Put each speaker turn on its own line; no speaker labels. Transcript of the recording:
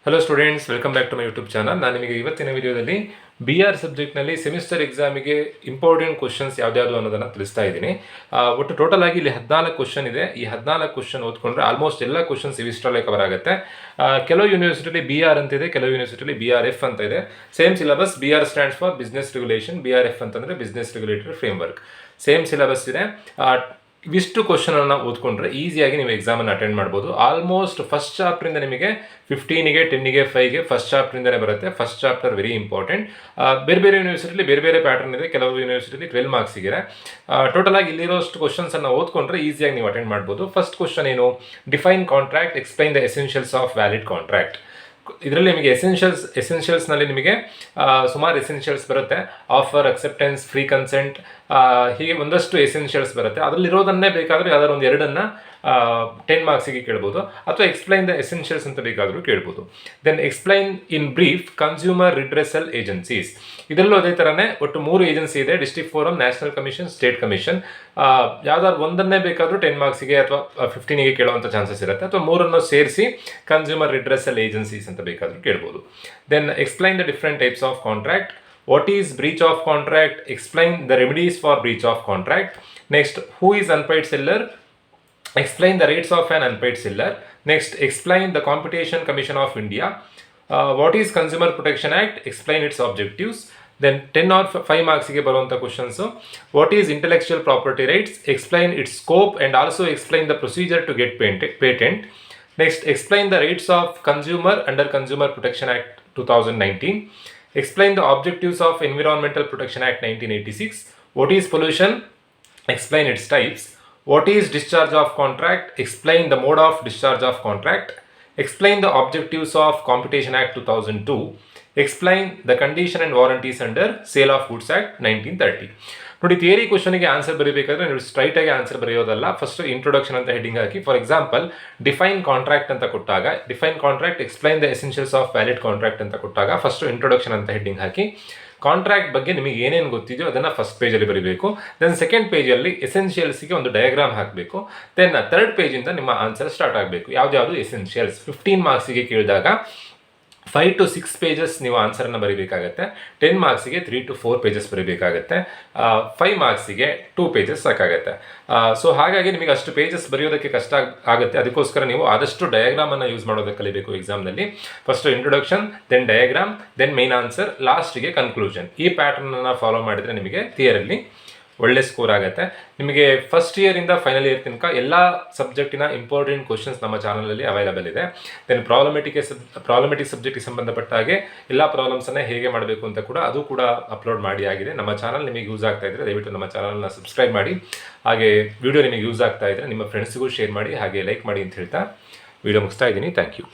Hello students, welcome back to my YouTube channel. ನಾನು ನಿಮಗೆ ಇವತ್ತಿನ ವಿಡಿಯೋದಲ್ಲಿ BR ಸಬ್ಜೆಕ್ಟ್ನಲ್ಲಿ ಸೆಮಿಸ್ಟರ್ ಎಕ್ಸಾಮಿಗೆ ಇಂಪಾರ್ಟೆಂಟ್ ಕ್ವಶನ್ಸ್ ಯಾವ್ದಾವುದು ಅನ್ನೋದನ್ನು ತಿಳಿಸ್ತಾ ಇದ್ದೀನಿ. ಒಟ್ಟು ಟೋಟಲ್ ಆಗಿ ಇಲ್ಲಿ 14 ಕ್ವಶನ್ ಇದೆ. ಈ 14 ಕ್ವಶನ್ ಓದ್ಕೊಂಡ್ರೆ ಆಲ್ಮೋಸ್ಟ್ ಎಲ್ಲ ಕ್ವಶನ್ಸ್ ಇವಿಷ್ಟರಲ್ಲೇ ಕವರ್ ಆಗುತ್ತೆ. ಕೆಲವು ಯೂನಿವರ್ಸಿಟಿಲಿ BR ಅಂತ ಇದೆ, ಕೆಲವು ಯೂನಿವರ್ಸಿಟಿಲಿ BRF ಅಂತ ಇದೆ. Same syllabus. BR stands for business regulation, BRF ಅಂತಂದರೆ business regulatory framework. Same syllabus ಇದೆ. ಇವಿಷ್ಟು ಕ್ವಶನನ್ನು ಓದ್ಕೊಂಡ್ರೆ ಈಸಿಯಾಗಿ ನೀವು ಎಕ್ಸಾಮನ್ನು ಅಟೆಂಡ್ ಮಾಡ್ಬೋದು. ಆಲ್ಮೋಸ್ಟ್ ಫಸ್ಟ್ ಚಾಪ್ಟ್ರಿಂದ ನಿಮಗೆ 15ಗೆ 10ಗೆ 5ಗೆ ಫಸ್ಟ್ ಚಾಪ್ಟ್ರಿಂದನೇ ಬರುತ್ತೆ. First chapter very important. ಬೇರೆ ಬೇರೆ ಯೂನಿವರ್ಸಿಟಿಲಿ ಬೇರೆ ಬೇರೆ ಪ್ಯಾಟರ್ನ್ ಇದೆ. ಕೆಲವು ಯೂನಿವರ್ಸಿಟಿಲಿ 12 ಮಾರ್ಕ್ಸಿಗೆ. ಟೋಟಲ್ ಆಗಿ ಇಲ್ಲಿರೋಷ್ಟು ಕ್ವಶನ್ಸನ್ನು ಓದ್ಕೊಂಡ್ರೆ ಈಸಿಯಾಗಿ ನೀವು ಅಟೆಂಡ್ ಮಾಡ್ಬೋದು. ಫಸ್ಟ್ ಕ್ವಶನ್ ಏನು? Define contract, explain the essentials of valid contract. ಇದರಲ್ಲಿ ನಿಮಗೆ ಎಸೆನ್ಷಿಯಲ್ಸ್ನಲ್ಲಿ ನಿಮಗೆ ಸುಮಾರು ಎಸೆನ್ಷಿಯಲ್ಸ್ ಬರುತ್ತೆ. ಆಫರ್, ಅಕ್ಸೆಪ್ಟೆನ್ಸ್, ಫ್ರೀ ಕನ್ಸೆಂಟ್, ಹೀಗೆ ಒಂದಷ್ಟು ಎಸೆನ್ಷಿಯಲ್ಸ್ ಬರುತ್ತೆ. ಅದರಲ್ಲಿರೋದನ್ನೇ ಬೇಕಾದರೂ ಯಾವ್ದಾದ್ರು ಒಂದು ಎರಡನ್ನು 10 ಮಾರ್ಕ್ಸಿಗೆ ಕೇಳ್ಬೋದು, ಅಥವಾ ಎಕ್ಸ್ಪ್ಲೈನ್ ದ ಎಸೆನ್ಷಿಯಲ್ಸ್ ಅಂತ ಬೇಕಾದರೂ ಕೇಳ್ಬೋದು. Then explain in brief consumer redressal agencies. ಇದರಲ್ಲೂ ಅದೇ ಥರನೇ ಒಟ್ಟು 3 ಏಜೆನ್ಸಿ ಇದೆ: district forum, national commission, state commission. ಯಾವ್ದಾದ್ರು ಒಂದನ್ನೇ ಬೇಕಾದರೂ 10 ಮಾರ್ಕ್ಸಿಗೆ ಅಥವಾ 15ಗೆ ಕೇಳುವಂಥ ಚಾನ್ಸಸ್ ಇರುತ್ತೆ, ಅಥವಾ ಮೂರನ್ನು ಸೇರಿಸಿ ಕನ್ಸ್ಯೂಮರ್ ರಿಡ್ರೆಸಲ್ ಏಜೆನ್ಸೀಸ್ ಅಂತ ಬೇಕಾದರೂ ಕೇಳ್ಬೋದು. Then explain the different types of contract. What is breach of contract? Explain the remedies for breach of contract. Next, who is unpaid seller? Explain the rates of an unpaid seller. Next, explain the Competition Commission of India. What is Consumer Protection Act? Explain its objectives. Then 10 or 5 marks ಗೆ ಬರುವಂಥ questions. What is intellectual property rights? Explain its scope and also explain the procedure to get patent. Next, explain the rights of consumer under Consumer Protection Act 2019. Explain the objectives of Environmental Protection Act 1986. What is pollution? Explain its types. What is discharge of contract? Explain the mode of discharge of contract. Explain the objectives of Competition Act 2002. Explain the condition and warranties under Sale of Goods Act 1930. ನೋಡಿ, theory ಕ್ವಶನಿಗೆ answer ಬರೀಬೇಕಾದ್ರೆ ನೀವು ಸ್ಟ್ರೈಟಾಗಿ answer ಬರೆಯೋದಲ್ಲ. First introduction ಅಂತ heading hockey, for example define contract ಅಂತ ಕೊಟ್ಟಾಗ, define contract, explain the essentials of valid contract ಅಂತ ಕೊಟ್ಟಾಗ first introduction ಅಂತ heading ಹಾಕಿ, contract ಬಗ್ಗೆ ನಿಮಗೆ ಏನೇನು ಗೊತ್ತಿದೆಯೋ ಅದನ್ನು ಫಸ್ಟ್ ಪೇಜಲ್ಲಿ ಬರೀಬೇಕು. ದೆನ್ ಸೆಕೆಂಡ್ ಪೇಜಲ್ಲಿ ಎಸೆನ್ಷಿಯಲ್ಸ್ಗೆ ಒಂದು ಡಯಾಗ್ರಾಮ್ ಹಾಕಬೇಕು. ದೆನ್ ಥರ್ಡ್ ಪೇಜಿಂದ ನಿಮ್ಮ ಆನ್ಸರ್ ಸ್ಟಾರ್ಟ್ ಆಗಬೇಕು. ಯಾವ್ದು ಎಸೆನ್ಷಿಯಲ್ಸ್ 15 ಮಾರ್ಕ್ಸಿಗೆ ಕೇಳಿದಾಗ 5 to 6 ಪೇಜಸ್ ನೀವು ಆನ್ಸರನ್ನು ಬರೀಬೇಕಾಗತ್ತೆ. 10 ಮಾರ್ಕ್ಸಿಗೆ 3 to 4 ಪೇಜಸ್ ಬರೀಬೇಕಾಗತ್ತೆ. 5 ಮಾರ್ಕ್ಸಿಗೆ 2 ಪೇಜಸ್ ಸಾಕಾಗತ್ತೆ. ಸೊ ಹಾಗಾಗಿ ನಿಮಗೆ ಅಷ್ಟು ಪೇಜಸ್ ಬರೆಯೋದಕ್ಕೆ ಕಷ್ಟ ಆಗುತ್ತೆ. ಅದಕ್ಕೋಸ್ಕರ ನೀವು ಆದಷ್ಟು ಡಯಾಗ್ರಾಮನ್ನು ಯೂಸ್ ಮಾಡೋದಕ್ಕೆ ಕಲಿಬೇಕು ಎಕ್ಸಾಮ್ನಲ್ಲಿ. First introduction, then diagram, then main answer, ಲಾಸ್ಟಿಗೆ ಕನ್ಕ್ಲೂಷನ್. ಈ ಪ್ಯಾಟರ್ನನ್ನು ಫಾಲೋ ಮಾಡಿದರೆ ನಿಮಗೆ ಥಿಯರಲ್ಲಿ ಒಳ್ಳೆ ಸ್ಕೋರ್ ಆಗುತ್ತೆ. ನಿಮಗೆ ಫಸ್ಟ್ ಇಯರಿಂದ ಫೈನಲ್ ಇಯರ್ ತನಕ ಎಲ್ಲ ಸಬ್ಜೆಕ್ಟಿನ ಇಂಪಾರ್ಟೆಂಟ್ ಕ್ವಶನ್ಸ್ ನಮ್ಮ ಚಾನಲಲ್ಲಿ ಅವೈಲಬಲ್ ಇದೆ. ದೆನ್ ಪ್ರಾಬ್ಲಮೆಟಿಕ್ ಸಬ್ಜೆಕ್ಟಿಗೆ ಸಂಬಂಧಪಟ್ಟ ಹಾಗೆ ಎಲ್ಲ ಪ್ರಾಬ್ಲಮ್ಸನ್ನು ಹೇಗೆ ಮಾಡಬೇಕು ಅಂತ ಕೂಡ ಅದು ಕೂಡ ಅಪ್ಲೋಡ್ ಮಾಡಿ ಆಗಿದೆ. ನಮ್ಮ ಚಾನಲ್ ನಿಮಗೆ ಯೂಸ್ ಆಗ್ತಾ ಇದ್ದರೆ ದಯವಿಟ್ಟು ನಮ್ಮ ಚಾನಲ್ನ ಸಬ್ಸ್ಕ್ರೈಬ್ ಮಾಡಿ. ಹಾಗೆ ವಿಡಿಯೋ ನಿಮಗೆ ಯೂಸ್ ಆಗ್ತಾ ಇದ್ದರೆ ನಿಮ್ಮ ಫ್ರೆಂಡ್ಸ್ಗೂ ಶೇರ್ ಮಾಡಿ, ಹಾಗೆ ಲೈಕ್ ಮಾಡಿ ಅಂತ ಹೇಳ್ತಾ ವಿಡಿಯೋ ಮುಗಿಸ್ತಾ ಇದ್ದೀನಿ. Thank you.